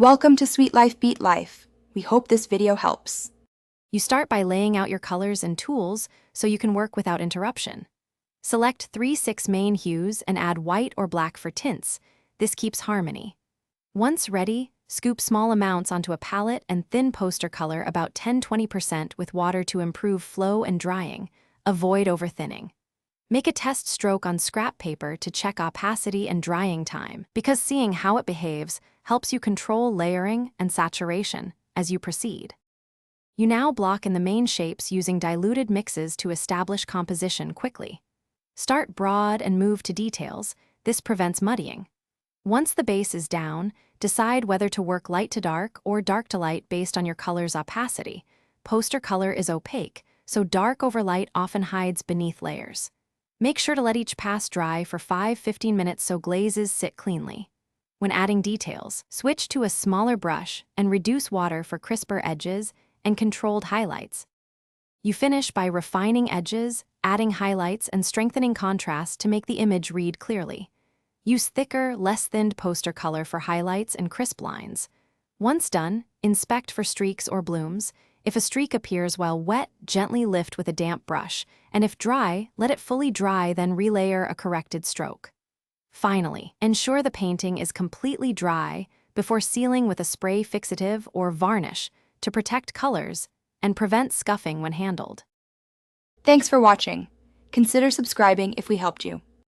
Welcome to Sweet Life Beat Life. We hope this video helps. You start by laying out your colors and tools so you can work without interruption. Select 3-6 main hues and add white or black for tints. This keeps harmony. Once ready, scoop small amounts onto a palette and thin poster color about 10–20% with water to improve flow and drying. Avoid overthinning. Make a test stroke on scrap paper to check opacity and drying time, because seeing how it behaves helps you control layering and saturation as you proceed. You now block in the main shapes using diluted mixes to establish composition quickly. Start broad and move to details. This prevents muddying. Once the base is down, decide whether to work light to dark or dark to light based on your color's opacity. Poster color is opaque, so dark over light often hides beneath layers. Make sure to let each pass dry for 5–15 minutes so glazes sit cleanly. When adding details, switch to a smaller brush and reduce water for crisper edges and controlled highlights. You finish by refining edges, adding highlights, and strengthening contrast to make the image read clearly. Use thicker, less thinned poster color for highlights and crisp lines. Once done, inspect for streaks or blooms. If a streak appears while wet, gently lift with a damp brush, and if dry, let it fully dry, then relayer a corrected stroke. Finally, ensure the painting is completely dry before sealing with a spray fixative or varnish to protect colors and prevent scuffing when handled. Thanks for watching. Consider subscribing if we helped you.